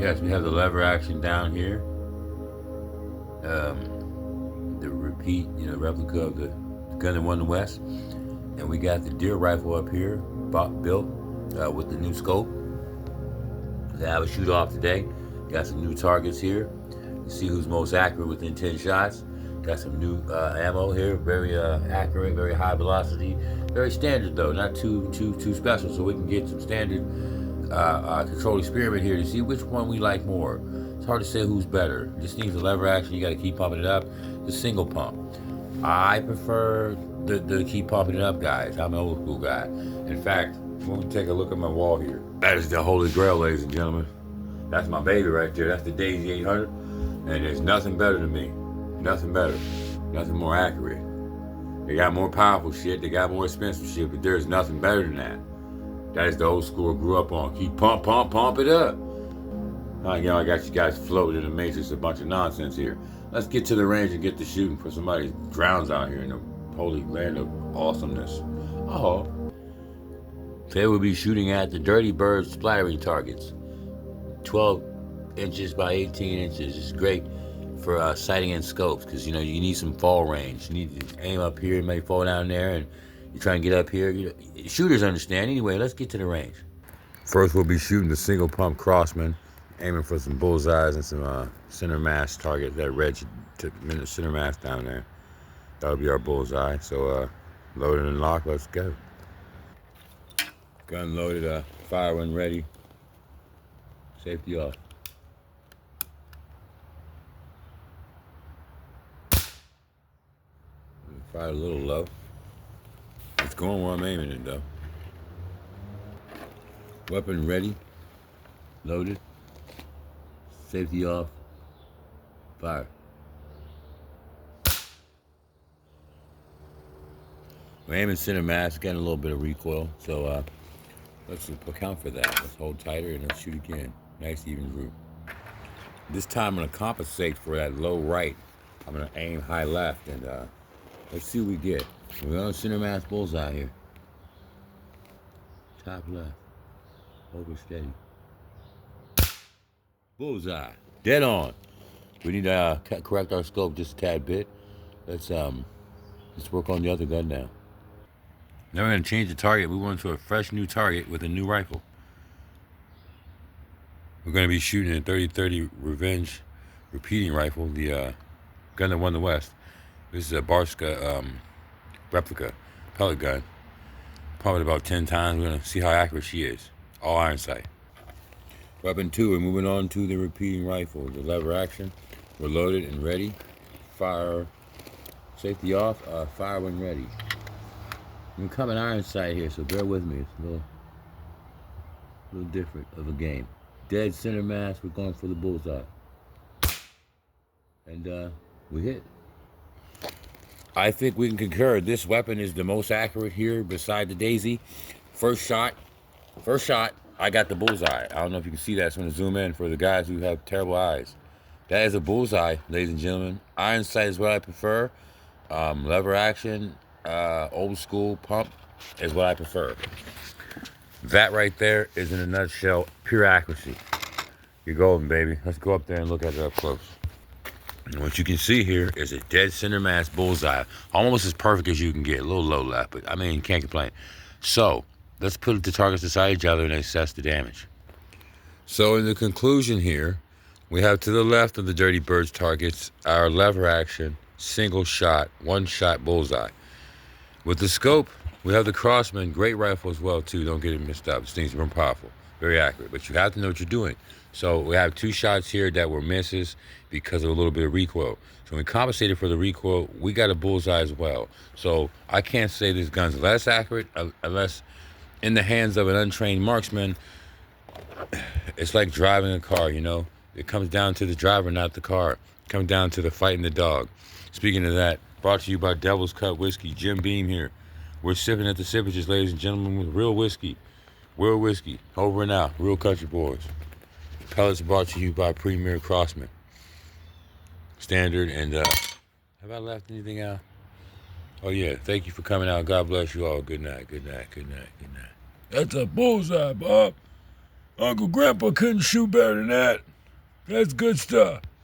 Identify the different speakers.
Speaker 1: Yes, we have the lever action down here. The repeat, replica of the gun that won the West. And we got the deer rifle up here, built with the new scope. They have a shoot off today. Got some new targets here. You see who's most accurate within 10 shots. Got some new ammo here, very accurate, very high velocity, very standard though, not too special. So we can get some standard controlled experiment here to see which one we like more. It's hard to say who's better. This needs a lever action. You got to keep pumping it up. The single pump. I prefer the keep pumping it up, guys. I'm an old school guy. In fact, when we take a look at my wall here, that is the Holy Grail, ladies and gentlemen. That's my baby right there. That's the Daisy 800, and there's nothing better than me. Nothing better. Nothing more accurate. They got more powerful shit. They got more expensive shit, but there's nothing better than that. That is the old school I grew up on. Keep pump it up. I got you guys floating in the matrix, a bunch of nonsense here. Let's get to the range and get to shooting for somebody drowns out here in the holy land of awesomeness. Oh. Today we'll be shooting at the Dirty Bird splattering targets. 12 inches by 18 inches. It's great for sighting in scopes because, you need some fall range. You need to aim up here, it may fall down there, and you try and get up here. Shooters understand. Anyway, let's get to the range. First, we'll be shooting the single pump CROSSMAN, aiming for some bullseyes and some center mass target. That red center mass down there. That'll be our bullseye. So, loaded and locked. Let's go. Gun loaded. Fire when ready. Safety off. Fire a little low. It's going where I'm aiming it though. Weapon ready. Loaded. Safety off. Fire. We're aiming center mass, getting a little bit of recoil. So let's account for that. Let's hold tighter and let's shoot again. Nice even group. This time I'm gonna compensate for that low right. I'm gonna aim high left and let's see what we get. We're on center mass bullseye here. Top left. Over steady. Bullseye. Dead on. We need to correct our scope just a tad bit. Let's work on the other gun now. Now we're gonna change the target. We went to a fresh new target with a new rifle. We're gonna be shooting a 30-30 Revenge repeating rifle, the gun that won the West. This is a Barska replica pellet gun. Probably about 10 times. We're gonna see how accurate she is. All iron sight. Weapon 2, we're moving on to the repeating rifle. The lever action. We're loaded and ready. Fire. Safety off. Fire when ready. I'm coming iron sight here, so bear with me. It's a little different of a game. Dead center mass. We're going for the bullseye. And we hit. I think we can concur. This weapon is the most accurate here beside the Daisy. First shot, I got the bullseye. I don't know if you can see that, so I'm gonna zoom in for the guys who have terrible eyes. That is a bullseye, ladies and gentlemen. Iron sight is what I prefer. Lever action, old school pump is what I prefer. That right there is, in a nutshell, pure accuracy. You're golden, baby. Let's go up there and look at it up close. And what you can see here is a dead center mass bullseye. Almost as perfect as you can get. A little low left, but I mean, you can't complain. So, let's put the targets beside each other and assess the damage. So, in the conclusion here, we have to the left of the Dirty Bird's targets, our lever action, single shot, one shot bullseye. With the scope, we have the CROSSMAN, great rifle as well too. Don't get it mixed up. This thing's more powerful, very accurate, but you have to know what you're doing. So we have 2 shots here that were misses because of a little bit of recoil. So we compensated for the recoil. We got a bullseye as well. So I can't say this gun's less accurate unless in the hands of an untrained marksman. It's like driving a car, It comes down to the driver, not the car. It comes down to the fighting the dog. Speaking of that, brought to you by Devil's Cut Whiskey. Jim Beam here. We're sipping at the sippages, ladies and gentlemen, with real whiskey. Real whiskey. Over and out. Real country boys. Pellets brought to you by Premier CROSSMAN. Standard and have I left anything out? Oh yeah, thank you for coming out. God bless you all. Good night, good night, good night, good night. That's a bullseye, Bob. Uncle Grandpa couldn't shoot better than that.
Speaker 2: That's good stuff.